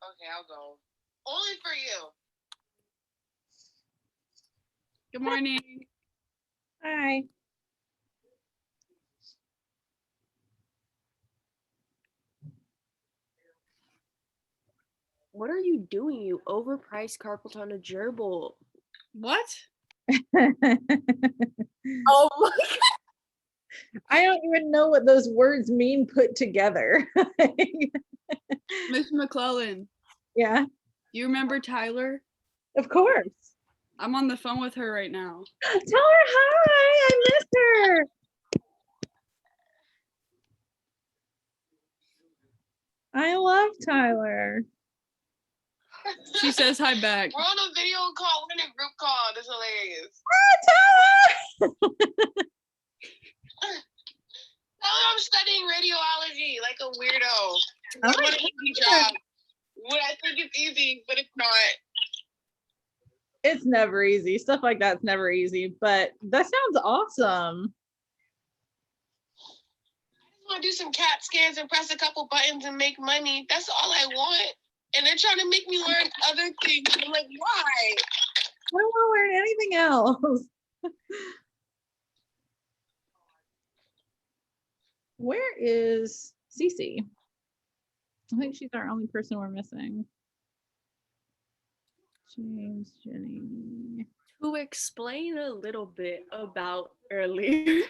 Okay, I'll go. Only for you. Good morning. Hi. What are you doing, you overpriced carpal tunnel gerbil? What? Oh my god. I don't even know what those words mean put together. Miss McClellan, Yeah, you remember Tyler? of course. I'm on the phone with her right now. Tell her hi. I miss her. I love Tyler. She says hi back. We're on a video call. We're in a group call. That's hilarious. Tyler! I'm studying radiology like a weirdo. I What like an easy job. What I think it's easy, but it's not. It's never easy. Stuff like that's never easy, but that sounds awesome. I just want to do some CAT scans and press a couple buttons and make money. That's all I want. And they're trying to make me learn other things. I'm like, why? I don't want to learn anything else. Where is Cece? I think she's our only person we're missing. James, Jenny. To explain a little bit about earlier,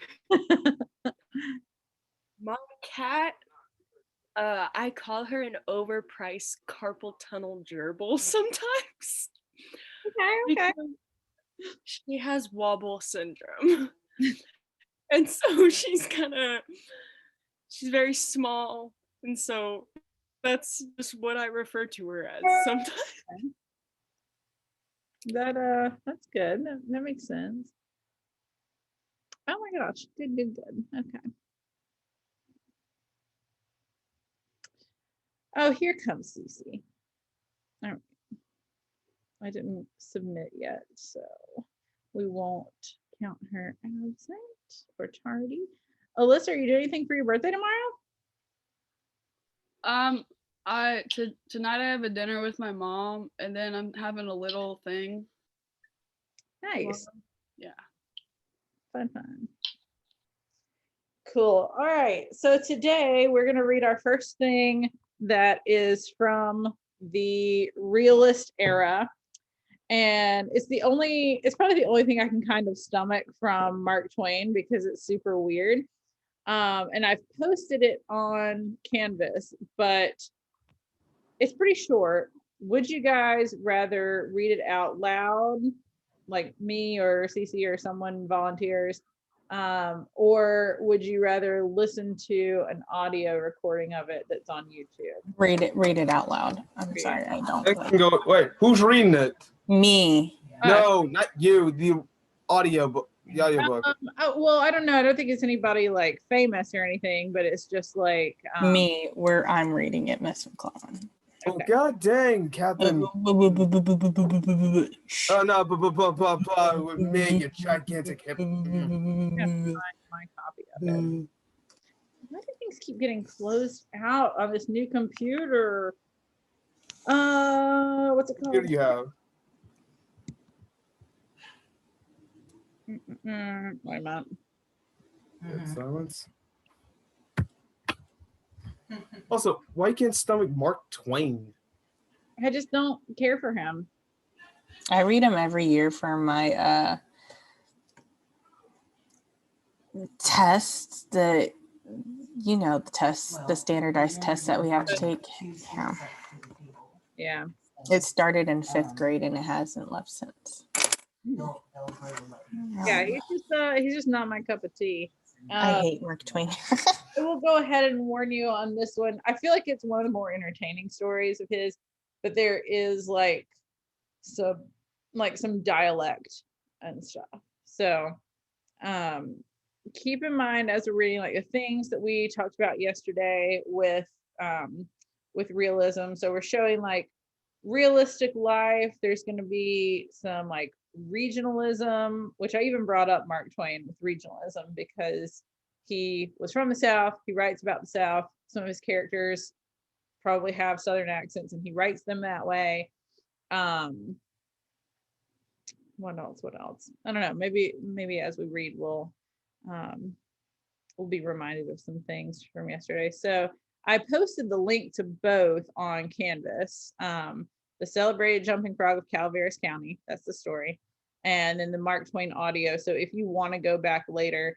my cat, I call her an overpriced carpal tunnel gerbil sometimes. Okay. she has wobble syndrome. And so she's very small. And so that's just what I refer to her as sometimes. That's good. That makes sense. Oh my gosh. Good. Okay. Oh, here comes Cece. All right. I didn't submit yet, so we won't count her absent or tardy. Alyssa, are you doing anything for your birthday tomorrow? Tonight I have a dinner with my mom, and then I'm having a little thing. Nice. Yeah. Fun. Cool. All right. So today we're going to read our first thing that is from the realist era. And it's probably the only thing I can kind of stomach from Mark Twain because it's super weird. And I've posted it on Canvas, but it's pretty short. Would you guys rather read it out loud, like me or Cece or someone volunteers? Or would you rather listen to an audio recording of it that's on YouTube? Read it out loud. I'm sorry, I don't. I can go. Wait, who's reading it? Me. No, not you. The audiobook. The audiobook. Well, I don't know. I don't think it's anybody like famous or anything, but it's just like Me, where I'm reading it, Miss McClellan. Oh god dang, Captain. Oh no, with me, you gigantic hip. my copy of it. Why do things keep getting closed out on this new computer? What's it called? Here you have. Wait a minute. Silence. Also, why can't stomach Mark Twain? I just don't care for him. I read them every year for my tests. The tests, the standardized tests that we have to take. Yeah. It started in 5th grade and it hasn't left since. Yeah, he's just not my cup of tea. I hate Mark Twain. I will go ahead and warn you on this one. I feel like it's one of the more entertaining stories of his, but there is like some dialect and stuff. So keep in mind as we're reading like the things that we talked about yesterday with realism. So we're showing like realistic life. There's going to be some like regionalism, which I even brought up Mark Twain with regionalism because he was from the South. He writes about the South. Some of his characters probably have Southern accents and he writes them that way. What else? I don't know. Maybe as we read, we'll be reminded of some things from yesterday. So I posted the link to both on Canvas. The Celebrated Jumping Frog of Calaveras County, that's the story, and then the Mark Twain audio. So if you want to go back later,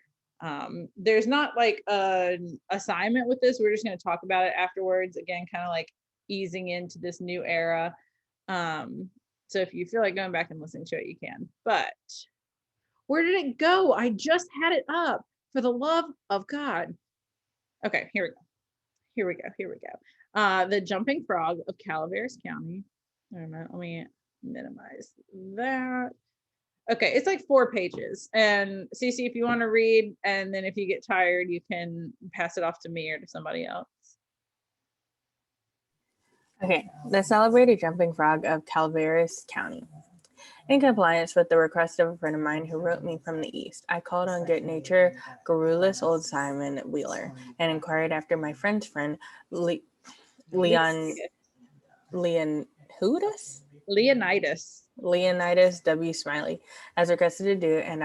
there's not like an assignment with this. We're just going to talk about it afterwards. Again, kind of like easing into this new era. So if you feel like going back and listening to it, you can. But where did it go? I just had it up. For the love of God. Okay, here we go. The Jumping Frog of Calaveras County. Let me minimize that. Okay, it's like 4 pages. And Cece, if you want to read, and then if you get tired, you can pass it off to me or to somebody else. Okay, the Celebrated Jumping Frog of Calaveras County. In compliance with the request of a friend of mine who wrote me from the East, I called on good nature, garrulous old Simon Wheeler and inquired after my friend's friend, Leonidas W. Smiley, as requested to do, and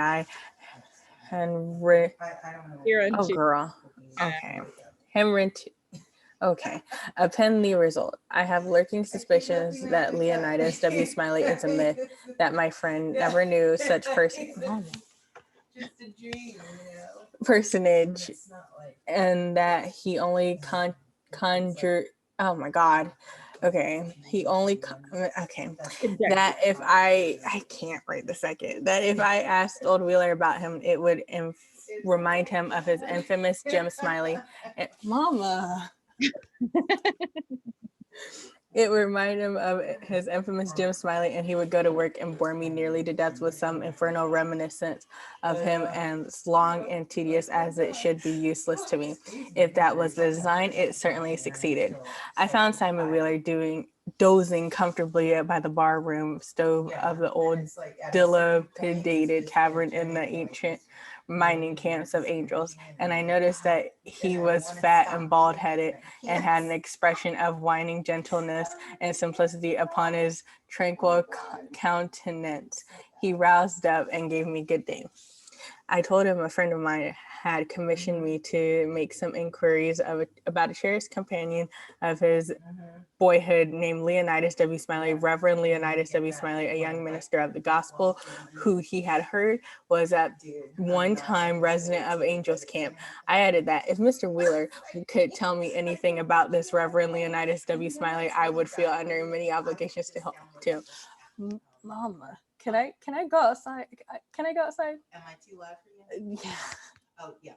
append the result. I have lurking suspicions that Leonidas W. Smiley is a myth, that my friend never knew such personage, and that he only conjured. Oh my God. Okay, he only okay. Conjecture. That if I can't write the second. That if I asked Old Wheeler about him, it would remind him of his infamous Jim Smiley. Mama. It would remind him of his infamous Jim Smiley, and he would go to work and bore me nearly to death with some infernal reminiscence of him, and as long and tedious as it should be useless to me. If that was the design, it certainly succeeded. I found Simon Wheeler dozing comfortably by the bar room stove of the old dilapidated tavern in the ancient mining camps of Angels, and I noticed that he was fat and bald-headed and had an expression of whining gentleness and simplicity upon his tranquil countenance. He roused up and gave me good day. I told him a friend of mine had commissioned me to make some inquiries about a cherished companion of his boyhood named Leonidas W. Smiley, Reverend Leonidas W. Smiley, a young minister of the gospel who he had heard was at one time resident of Angels Camp. I added that if Mr. Wheeler could tell me anything about this Reverend Leonidas W. Smiley, I would feel under many obligations to help him. Mama, can I go outside? Can I go outside? Am I too loud for you? Yeah. Oh, yeah.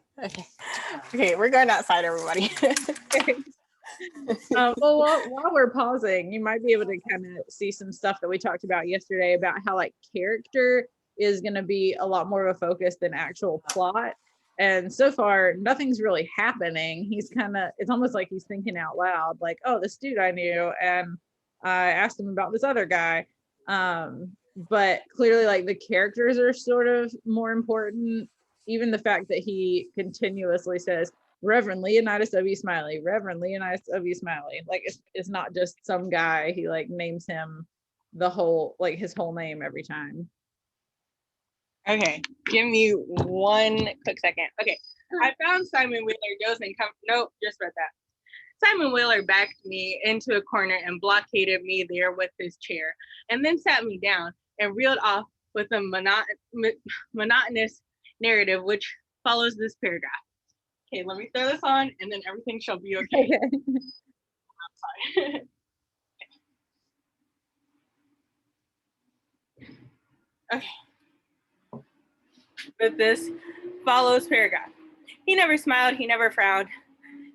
Okay, we're going outside, everybody. Well, while we're pausing, you might be able to kind of see some stuff that we talked about yesterday about how like character is going to be a lot more of a focus than actual plot. And so far, nothing's really happening. He's it's almost like he's thinking out loud, like, oh, this dude I knew, and I asked him about this other guy. But clearly, like, the characters are sort of more important. Even the fact that he continuously says, Reverend Leonidas W. Smiley, Reverend Leonidas W. Smiley. Like, it's not just some guy. He like names him his whole name every time. Okay, give me one quick second. Okay, I found Simon Wheeler dozing. Nope, just read that. Simon Wheeler backed me into a corner and blockaded me there with his chair, and then sat me down and reeled off with a monotonous narrative which follows this paragraph. Okay, let me throw this on, and then everything shall be okay. I'm sorry. Okay. But this follows paragraph. He never smiled, he never frowned.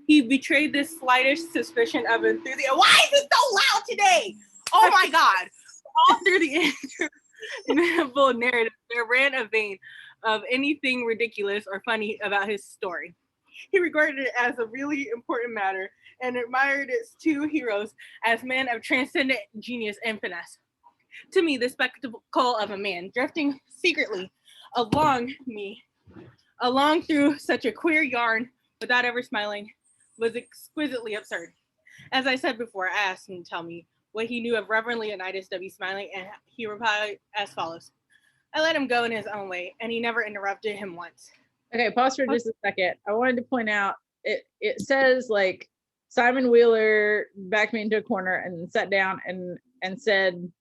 He betrayed the slightest suspicion of enthusiasm. Why is it so loud today? Oh my God. All through the interminable narrative, there ran a vein of anything ridiculous or funny about his story. He regarded it as a really important matter and admired its two heroes as men of transcendent genius and finesse. To me, the spectacle of a man drifting secretly along through such a queer yarn without ever smiling was exquisitely absurd. As I said before, I asked him to tell me what he knew of Reverend Leonidas W. Smiley, and he replied as follows. I let him go in his own way, and he never interrupted him once. Okay, pause for just a second. I wanted to point out, it says like Simon Wheeler backed me into a corner and sat down and said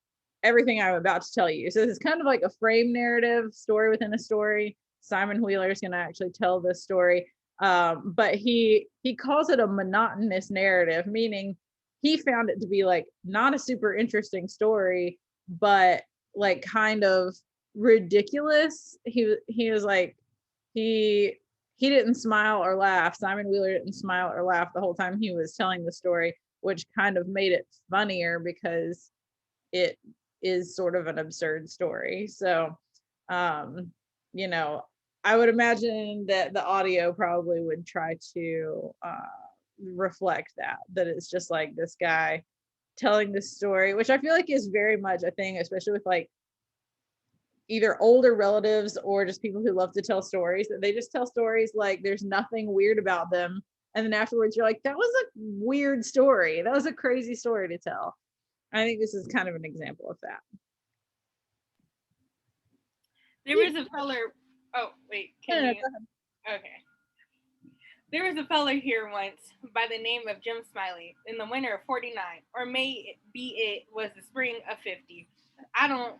everything I'm about to tell you. So this is kind of like a frame narrative, story within a story. Simon Wheeler is going to actually tell this story. But he calls it a monotonous narrative, meaning he found it to be like not a super interesting story, but like kind of ridiculous. He was like, he didn't smile or laugh. Simon Wheeler didn't smile or laugh the whole time he was telling the story, which kind of made it funnier because it is sort of an absurd story. So, I would imagine that the audio probably would try to reflect that it's just like this guy telling this story, which I feel like is very much a thing, especially with like either older relatives or just people who love to tell stories, that they just tell stories like there's nothing weird about them. And then afterwards you're like, that was a weird story. That was a crazy story to tell. I think this is kind of an example of that. There was a feller. Oh, wait. Okay. There was a feller here once by the name of Jim Smiley in the winter of 49, or maybe it was the spring of 50. I don't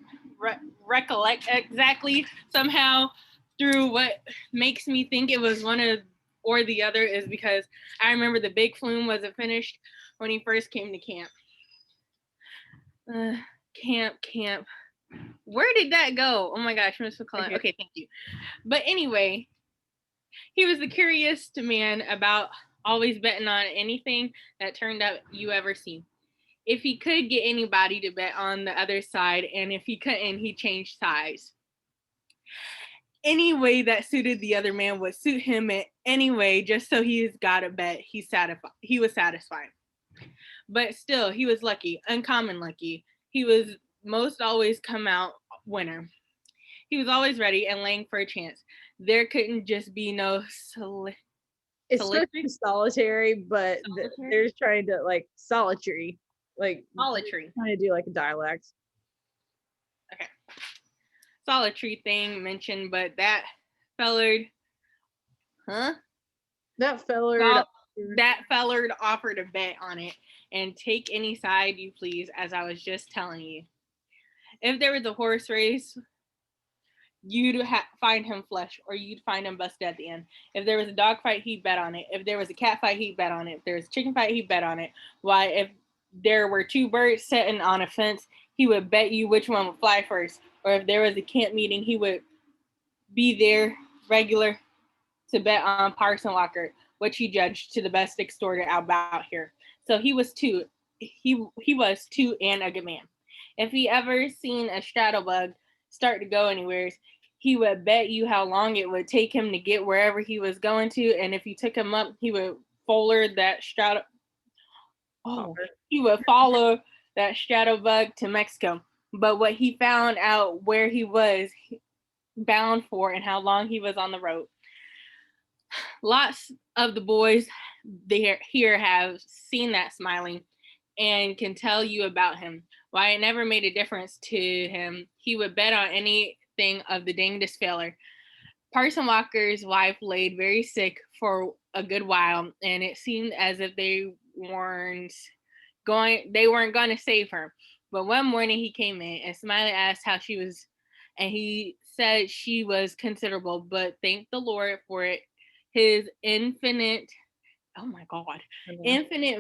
recollect exactly. Somehow, through what makes me think it was one or the other is because I remember the big flume wasn't finished when he first came to camp. Camp. Where did that go? Oh my gosh, Miss McClellan. Okay, thank you. But anyway, he was the curious man about always betting on anything that turned out you ever seen. If he could get anybody to bet on the other side, and if he couldn't, he changed sides. Any way that suited the other man would suit him in any way, just so he's got a bet. He was satisfied. But still, he was lucky, uncommon lucky. He was most always come out winner. He was always ready and laying for a chance. There couldn't just be no It's supposed to be solitary, but they're trying to like solitary, like solitary. Trying to do like a dialect. Okay. Solitary thing mentioned, but that fellered, huh? That fellered offered a bet on it and take any side you please, as I was just telling you. If there was a horse race, you'd find him flush, or you'd find him busted at the end. If there was a dog fight, he'd bet on it. If there was a cat fight, he'd bet on it. If there was a chicken fight, he'd bet on it. Why, if there were two birds sitting on a fence, he would bet you which one would fly first. Or if there was a camp meeting, he would be there regular to bet on Parson Walker, which he judged to the best extorter about here. So he was two and a good man. If he ever seen a straddle bug start to go anywhere, he would bet you how long it would take him to get wherever he was going to, and if you took him up, he would follow that straddle bug to Mexico. But what he found out where he was bound for and how long he was on the road. Lots of the boys here have seen that Smiley and can tell you about him. Why, it never made a difference to him. He would bet on anything of the dangest failure. Parson Walker's wife laid very sick for a good while, and it seemed as if they weren't going to save her. But one morning he came in, and Smiley asked how she was, and he said she was considerable, but thank the Lord for it, his infinite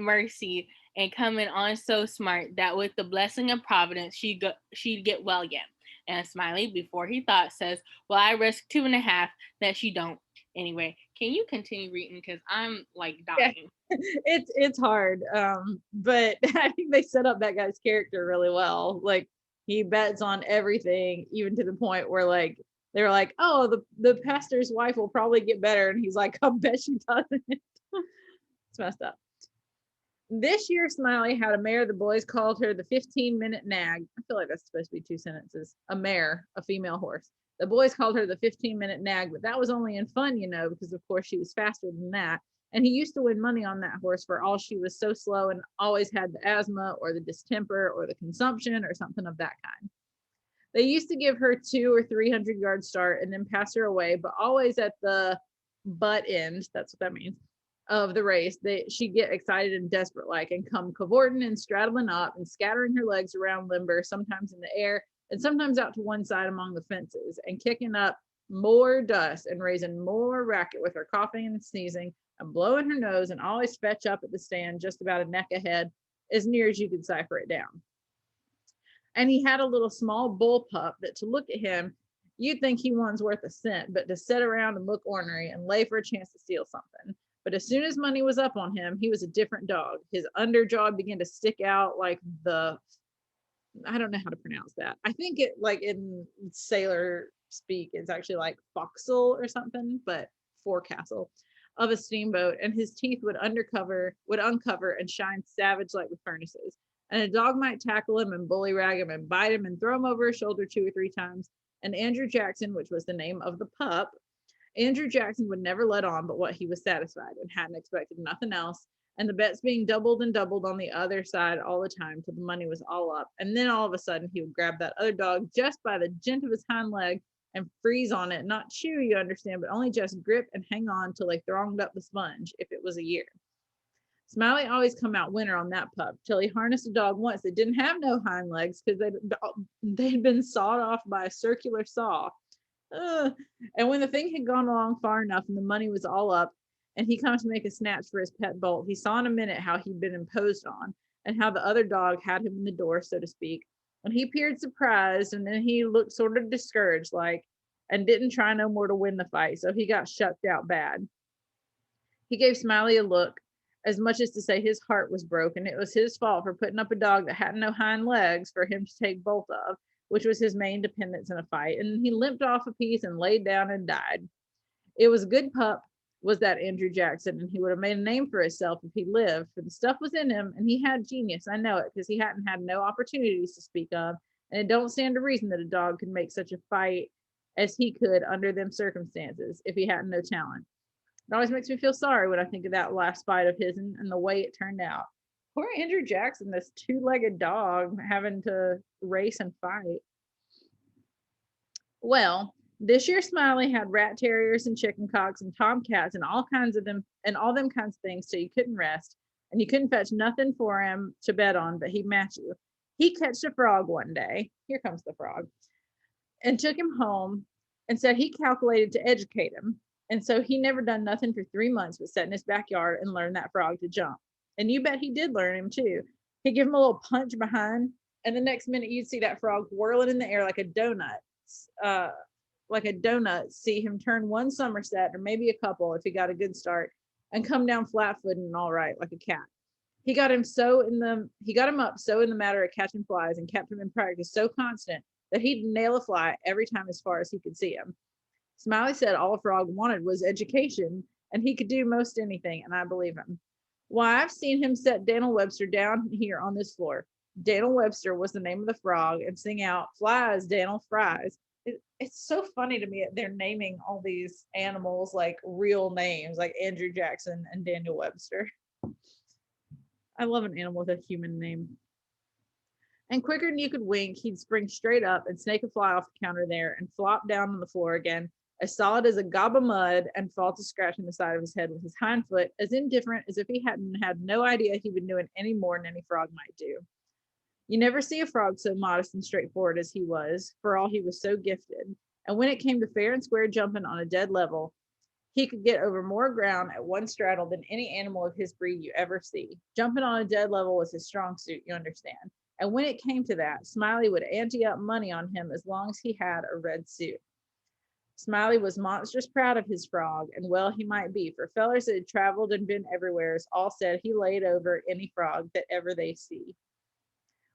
mercy, and coming on so smart that with the blessing of Providence, she'd get well yet. And Smiley, before he thought, says, well, I risk 2.5 that she don't. Anyway, can you continue reading? Because I'm like dying. Yeah. It's hard. But I think they set up that guy's character really well. Like, he bets on everything, even to the point where like they're like, oh, the pastor's wife will probably get better. And he's like, I bet she doesn't. It's messed up. This year, Smiley had a mare. The boys called her the 15-minute nag. I feel like that's supposed to be 2 sentences. A mare, a female horse. The boys called her the 15-minute nag, but that was only in fun, because of course she was faster than that. And he used to win money on that horse for all she was so slow and always had the asthma or the distemper or the consumption or something of that kind. They used to give her 200 or 300 yard start and then pass her away, but always at the butt end, that's what that means, of the race, she'd get excited and desperate like and come cavorting and straddling up and scattering her legs around limber, sometimes in the air and sometimes out to one side among the fences, and kicking up more dust and raising more racket with her coughing and sneezing and blowing her nose, and always fetch up at the stand just about a neck ahead, as near as you could cipher it down. And he had a little small bull pup that, to look at him, you'd think he one's worth a cent, but to sit around and look ornery and lay for a chance to steal something. But as soon as money was up on him, he was a different dog. His underjaw began to stick out like I don't know how to pronounce that. I think it, like in sailor speak, it's actually like forecastle or something, but forecastle of a steamboat. And his teeth would uncover and shine savage like the furnaces. And a dog might tackle him and bully rag him and bite him and throw him over his shoulder 2 or 3 times. And Andrew Jackson, which was the name of the pup, Andrew Jackson would never let on but what he was satisfied and hadn't expected nothing else. And the bets being doubled and doubled on the other side all the time till the money was all up. And then all of a sudden he would grab that other dog just by the gent of his hind leg and freeze on it. Not chew, you understand, but only just grip and hang on till they thronged up the sponge, if it was a year. Smiley always come out winner on that pup till he harnessed a dog once that didn't have no hind legs because they'd been sawed off by a circular saw. And when the thing had gone along far enough and the money was all up, and he comes to make a snatch for his pet bolt, he saw in a minute how he'd been imposed on, and how the other dog had him in the door, so to speak. And he appeared surprised, and then he looked sort of discouraged, like, and didn't try no more to win the fight, so he got shucked out bad. He gave Smiley a look, as much as to say his heart was broken. It was his fault for putting up a dog that had no hind legs for him to take both of, which was his main dependence in a fight. And he limped off a piece and laid down and died. It was a good pup, was that Andrew Jackson, and he would have made a name for himself if he lived, for the stuff was in him, and he had genius. I know it, because he hadn't had no opportunities to speak of, and it don't stand to reason that a dog could make such a fight as he could under them circumstances if he hadn't no talent. It always makes me feel sorry when I think of that last fight of his and the way it turned out. Poor Andrew Jackson, this two-legged dog having to race and fight. Well, this year Smiley had rat terriers and chicken cocks and tomcats and all kinds of them and all them kinds of things, so you couldn't rest and you couldn't fetch nothing for him to bet on, but he'd match you. He catched a frog one day. Here comes the frog. And took him home and said he calculated to educate him. And so he never done nothing for 3 months but sat in his backyard and learn that frog to jump. And you bet he did learn him too. He'd give him a little punch behind, and the next minute you'd see that frog whirling in the air like a donut. See him turn one somerset, or maybe a couple if he got a good start, and come down flat-footed and all right, like a cat. He got him up so in the matter of catching flies and kept him in practice so constant that he'd nail a fly every time as far as he could see him. Smiley said all a frog wanted was education, and he could do most anything, and I believe him. Why, I've seen him set Daniel Webster down here on this floor. Daniel Webster was the name of the frog, and sing out, "Flies, Daniel, fries." It's so funny to me that they're naming all these animals like real names, like Andrew Jackson and Daniel Webster. I love an animal with a human name. And quicker than you could wink, he'd spring straight up and snake a fly off the counter there and flop down on the floor again, as solid as a gob of mud, and fall to scratching the side of his head with his hind foot, as indifferent as if he hadn't had no idea he'd been doing any more than any frog might do. You never see a frog so modest and straightforward as he was, for all he was so gifted. And when it came to fair and square jumping on a dead level, he could get over more ground at one straddle than any animal of his breed you ever see. Jumping on a dead level was his strong suit, you understand. And when it came to that, Smiley would ante up money on him as long as he had a red suit. Smiley was monstrous proud of his frog, and well he might be, for fellers that had traveled and been everywheres all said he laid over any frog that ever they see.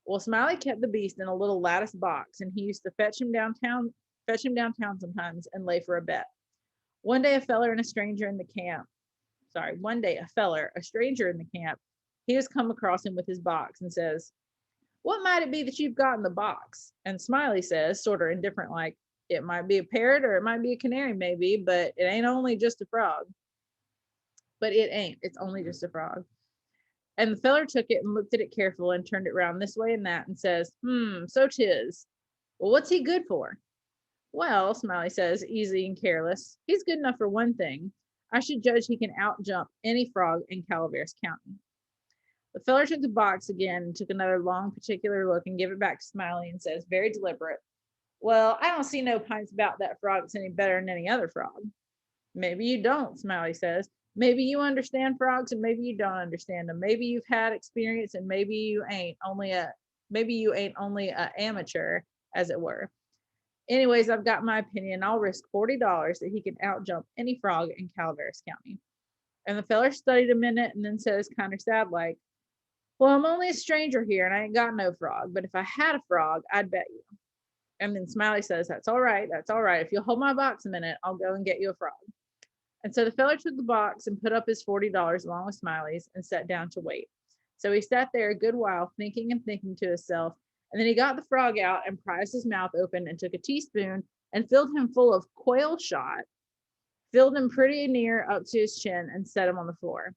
Well, Smiley kept the beast in a little lattice box, and he used to fetch him downtown sometimes and lay for a bet. One day a feller, a stranger in the camp, he has come across him with his box and says, "What might it be that you've got in the box?" And Smiley says, sort of indifferent like, "It might be a parrot or it might be a canary maybe, but it ain't only just a frog." But it ain't, it's only just a frog. And the feller took it and looked at it careful and turned it round this way and that and says, "So 'tis. Well, what's he good for?" "Well," Smiley says, easy and careless, "he's good enough for one thing. I should judge he can out-jump any frog in Calaveras County." The feller took the box again and took another long, particular look and gave it back to Smiley and says, very deliberate, "Well, I don't see no pints about that frog that's any better than any other frog." "Maybe you don't," Smiley says. "Maybe you understand frogs and maybe you don't understand them. Maybe you've had experience and maybe you ain't only a amateur, as it were. Anyways, I've got my opinion. I'll risk $40 that he can out-jump any frog in Calaveras County." And the feller studied a minute and then says, kind of sad like, "Well, I'm only a stranger here and I ain't got no frog, but if I had a frog, I'd bet you." And then Smiley says, that's all right. If you'll hold my box a minute, I'll go and get you a frog." And so the feller took the box and put up his $40 along with Smiley's and sat down to wait. So he sat there a good while thinking to himself, and then he got the frog out and prized his mouth open and took a teaspoon and filled him full of quail shot, filled him pretty near up to his chin, and set him on the floor.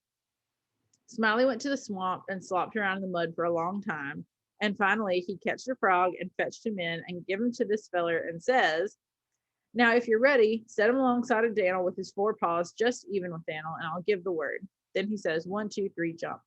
Smiley went to the swamp and slopped around in the mud for a long time, and finally he catched the frog and fetched him in and give him to this feller and says, "Now, if you're ready, set him alongside of Daniel with his forepaws just even with Daniel, and I'll give the word." Then he says, 1, 2, 3, jump.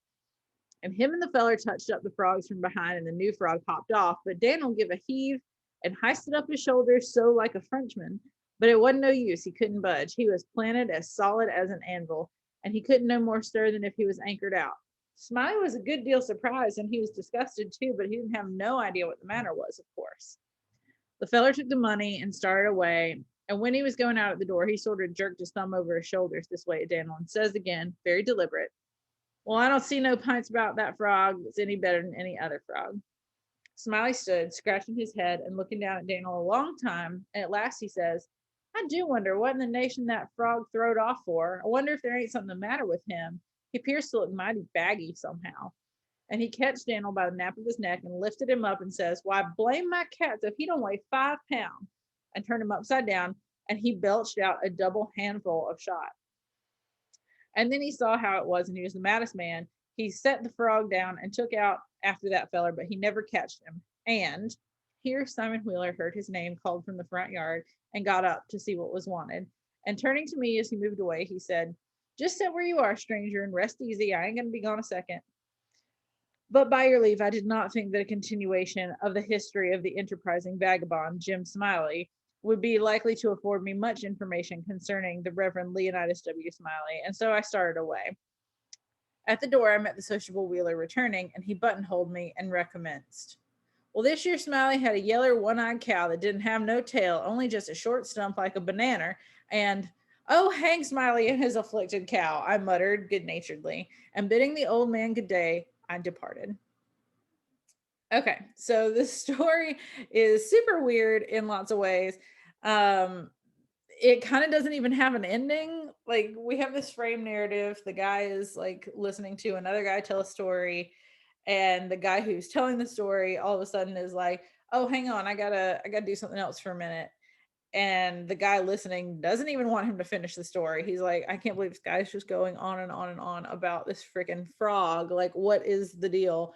And him and the feller touched up the frogs from behind, and the new frog hopped off, but Daniel gave a heave and hoisted up his shoulders so like a Frenchman, but it wasn't no use. He couldn't budge. He was planted as solid as an anvil, and he couldn't no more stir than if he was anchored out. Smiley was a good deal surprised, and he was disgusted too, but he didn't have no idea what the matter was, of course. The feller took the money and started away, and when he was going out at the door, he sort of jerked his thumb over his shoulders this way at Daniel and says again, very deliberate, "Well, I don't see no pints about that frog that's any better than any other frog." Smiley stood, scratching his head and looking down at Daniel a long time, and at last he says, "I do wonder what in the nation that frog throwed off for. I wonder if there ain't something the matter with him. He appears to look mighty baggy somehow." And he catched Daniel by the nape of his neck and lifted him up and says, "Why, blame my cats if he don't weigh 5 pounds," and turned him upside down, and he belched out a double handful of shot. And then he saw how it was, and he was the maddest man. He set the frog down and took out after that feller, but he never catched him. And here Simon Wheeler heard his name called from the front yard and got up to see what was wanted. And turning to me as he moved away, he said, "Just sit where you are, stranger, and rest easy. I ain't going to be gone a second." But by your leave, I did not think that a continuation of the history of the enterprising vagabond, Jim Smiley, would be likely to afford me much information concerning the Reverend Leonidas W. Smiley, and so I started away. At the door, I met the sociable Wheeler returning, and he buttonholed me and recommenced. "Well, this year Smiley had a yeller one-eyed cow that didn't have no tail, only just a short stump like a banana, and—" "Oh, hang Smiley and his afflicted cow," I muttered good-naturedly, and bidding the old man good day, I departed. Okay, so this story is super weird in lots of ways. It kind of doesn't even have an ending. Like, we have this frame narrative. The guy is like listening to another guy tell a story, and the guy who's telling the story all of a sudden is like, "Oh, hang on, I gotta do something else for a minute." And the guy listening doesn't even want him to finish the story. He's like, "I can't believe this guy's just going on and on and on about this freaking frog. Like, what is the deal?"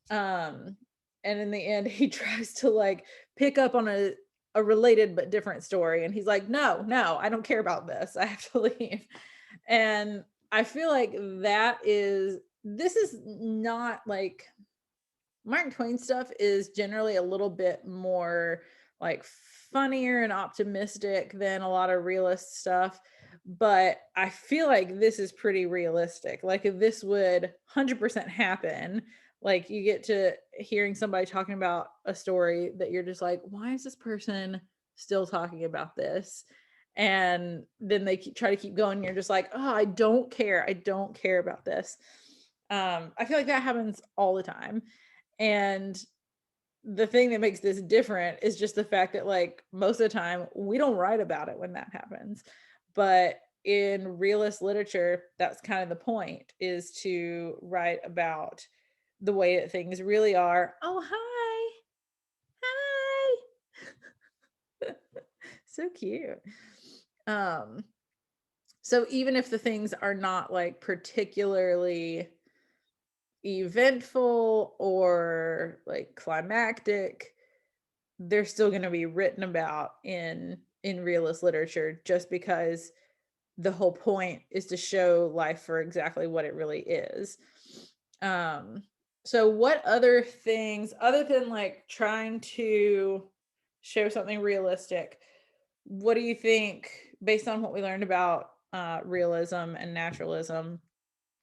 And in the end, he tries to like pick up on a related but different story, and he's like, "No, I don't care about this. I have to leave." And I feel like this is not like Mark Twain stuff is generally a little bit more like funnier and optimistic than a lot of realist stuff. But I feel like this is pretty realistic. Like, if this would 100% happen, like, you get to hearing somebody talking about a story that you're just like, why is this person still talking about this? And then they try to keep going. And you're just like, oh, I don't care. I don't care about this. I feel like that happens all the time. And the thing that makes this different is just the fact that, like, most of the time we don't write about it when that happens. But in realist literature, that's kind of the point, is to write about the way that things really are. Oh, hi. So cute. So even if the things are not like particularly eventful or like climactic, they're still going to be written about in realist literature, just because the whole point is to show life for exactly what it really is. So what other things, other than like trying to show something realistic, what do you think, based on what we learned about realism and naturalism,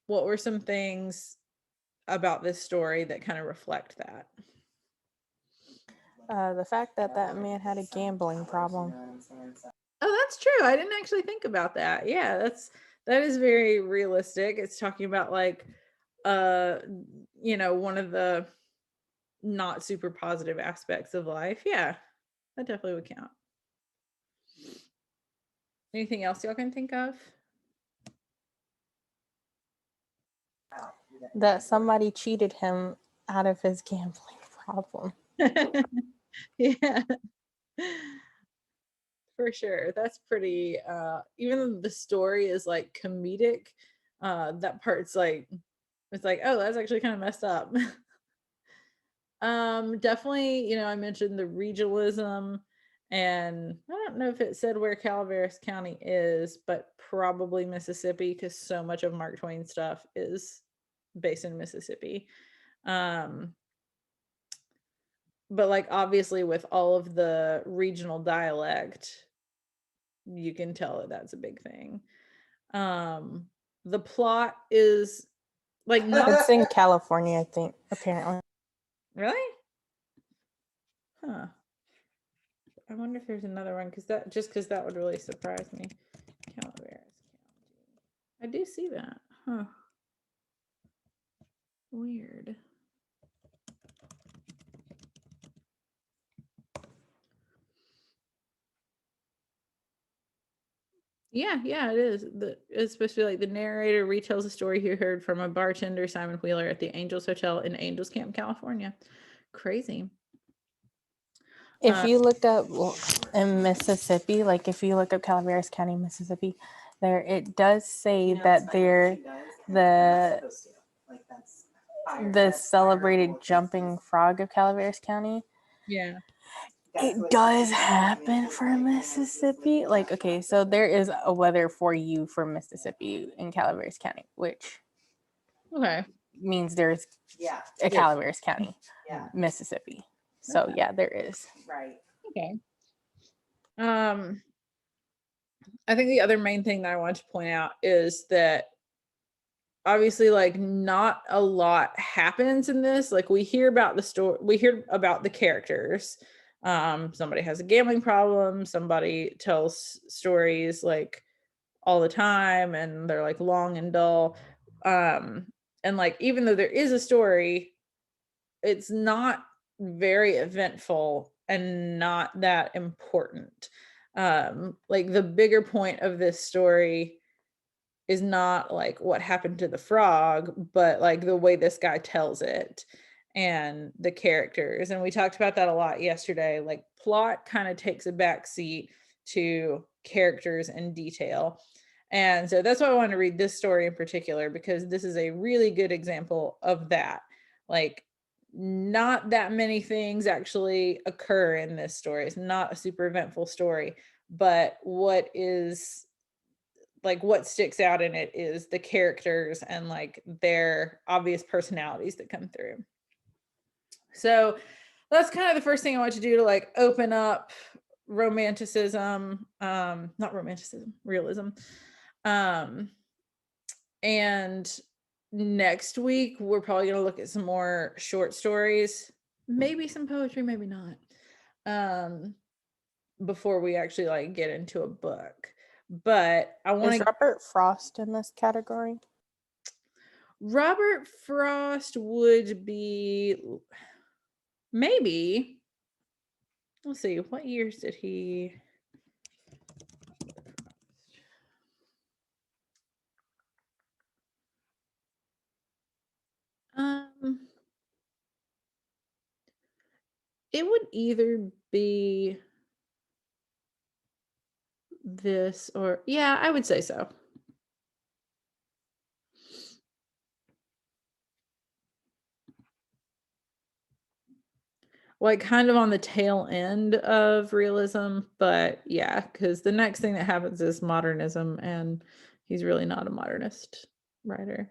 what were some things about this story that kind of reflect that? The fact that that man had a gambling problem. Oh, that's true. I didn't actually think about that. Yeah, that is very realistic. It's talking about like one of the not super positive aspects of life. Yeah, that definitely would count. Anything else y'all can think of? That somebody cheated him out of his gambling problem. Yeah. For sure. That's pretty even though the story is like comedic, that part's like, it's like, oh, that's actually kind of messed up. Definitely, I mentioned the regionalism, and I don't know if it said where Calaveras County is, but probably Mississippi, because so much of Mark Twain stuff is based in Mississippi. But like, obviously with all of the regional dialect, you can tell that that's a big thing. The plot is Like not It's in California, I think, apparently. really? Huh. I wonder if there's another one because that would really surprise me. Calaveras County. I do see that. Huh. Weird. Yeah, it is. Especially like the narrator retells a story he heard from a bartender, Simon Wheeler, at the Angels Hotel in Angels Camp, California. Crazy. If you looked up in Mississippi, like if you look up Calaveras County, Mississippi, there it does say that they're the celebrated jumping frog of Calaveras County. Yeah. It does happen for Mississippi. Like, okay, so there is a weather for you for Mississippi in Calaveras County, which Okay. means there's a Calaveras County, Mississippi. So Okay. yeah, there is. Right. Okay. I think the other main thing that I want to point out is that obviously like not a lot happens in this. Like we hear about the story, we hear about the characters. Somebody has a gambling problem, somebody tells stories like all the time and they're like long and dull. And like even though there is a story, it's not very eventful and not that important. Like the bigger point of this story is not like what happened to the frog, but like the way this guy tells it and the characters. And we talked about that a lot yesterday. Like plot kind of takes a back seat to characters and detail. And so that's why I want to read this story in particular, because this is a really good example of that. Like not that many things actually occur in this story. It's not a super eventful story, but what sticks out in it is the characters and like their obvious personalities that come through. So that's kind of the first thing I want to do to like open up romanticism, not romanticism, realism. And next week we're probably going to look at some more short stories, maybe some poetry, maybe not, before we actually like get into a book. But I want Is to Robert Frost in this category? Robert Frost would be maybe. Let's see, what years did he? It would either be this or yeah, I would say so. Like kind of on the tail end of realism, but yeah, because the next thing that happens is modernism, and he's really not a modernist writer.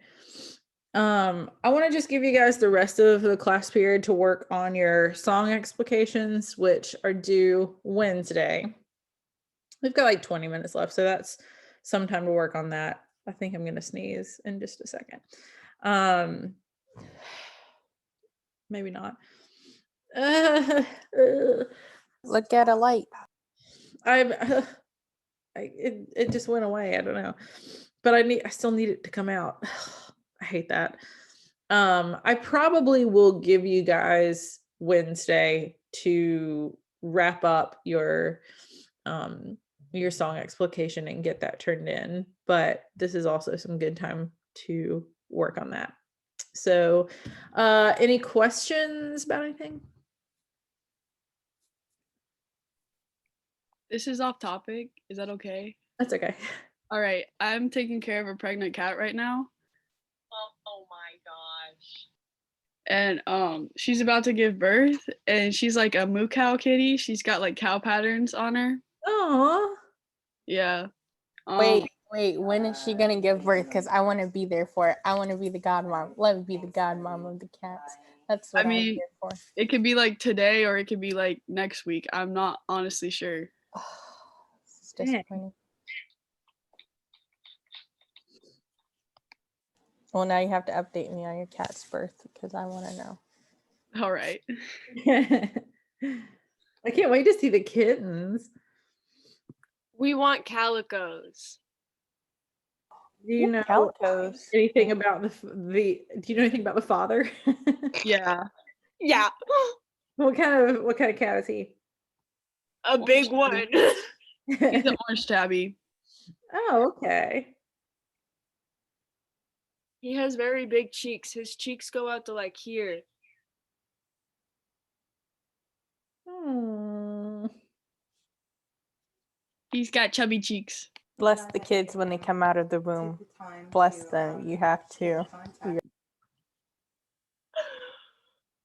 I want to just give you guys the rest of the class period to work on your song explications, which are due Wednesday. We've got like 20 minutes left, so that's some time to work on that. I think I'm gonna sneeze in just a second. Maybe not. Look at a light. It just went away. I don't know, but I still need it to come out. I hate that. I probably will give you guys Wednesday to wrap up your song explication and get that turned in, but this is also some good time to work on that. So any questions about anything? This is off topic. Is that okay? That's okay. All right. I'm taking care of a pregnant cat right now. Oh my gosh. And she's about to give birth, and she's like a moo cow kitty. She's got like cow patterns on her. Oh, Yeah. Wait, when is she gonna give birth? Because I want to be there for it. I want to be the godmom. Let me be the godmom of the cats. That's what I'm mean, here for. it could be like today or it could be like next week. I'm not honestly sure. It's disappointing. Well, now you have to update me on your cat's birth because I want to know. All right. I can't wait to see the kittens. We want calicos. Do you know Calicos. anything about the do you know anything about the father? Yeah. Yeah, what kind of cat is he? a big one. He's an orange tabby. Oh, okay. He has very big cheeks. His cheeks go out to like here. Hmm. He's got chubby cheeks. Bless the kids when they come out of the womb. Bless them. You have to.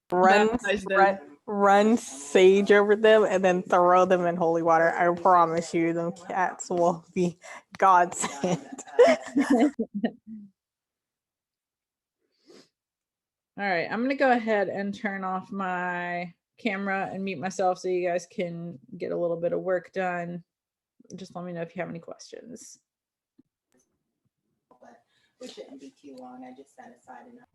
Baptize them. Run sage over them and then throw them in holy water. I promise you, them cats will be God sent. All right, I'm gonna go ahead and turn off my camera and mute myself so you guys can get a little bit of work done. Just let me know if you have any questions. But we shouldn't be too long. I just set aside enough.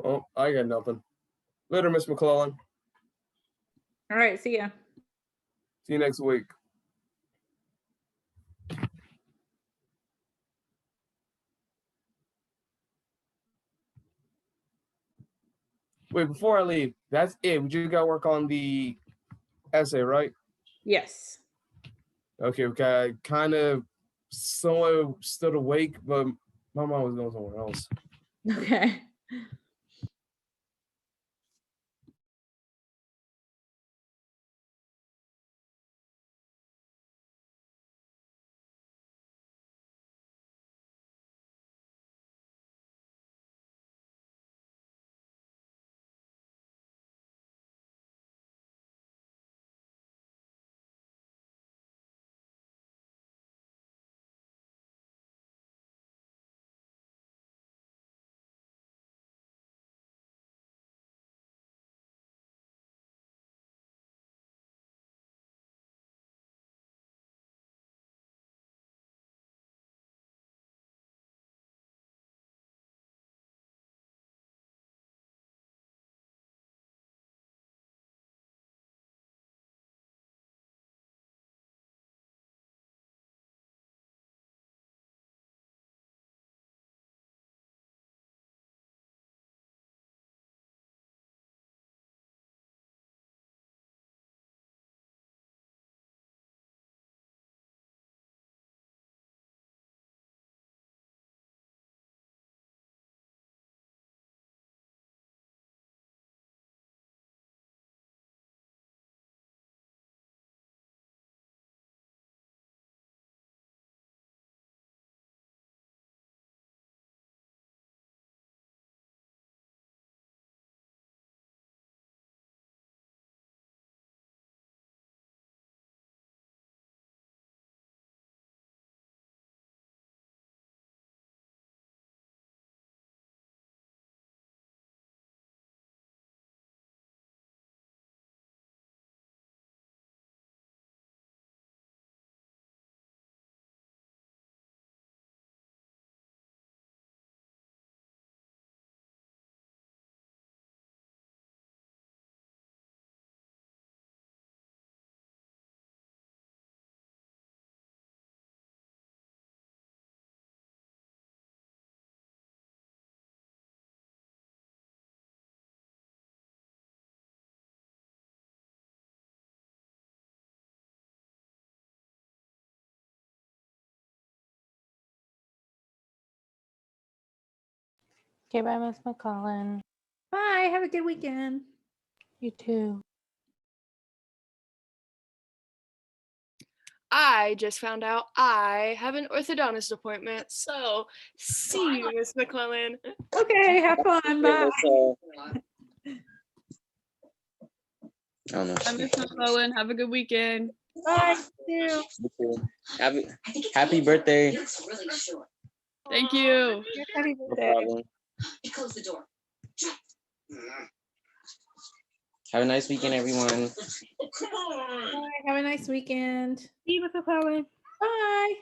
Oh, I got nothing. Later, Miss McClellan. All right, see ya. See you next week. Wait, before I leave, that's it. We just got to work on the essay, right? Yes. Okay, I kind of somewhat stood awake, but my mom was going somewhere else. Okay. Okay, bye, Miss McCollin. Bye. Have a good weekend. You too. I just found out I have an orthodontist appointment. So see you, Miss McClellan. Okay, have fun. Bye. I don't know. Bye, Miss McClellan. Have a good weekend. Bye. Happy birthday. Thank you. Happy No birthday. problem. Close the door. Have a nice weekend, everyone. Bye. Have a nice weekend. See you, Mr. McClellan. Bye.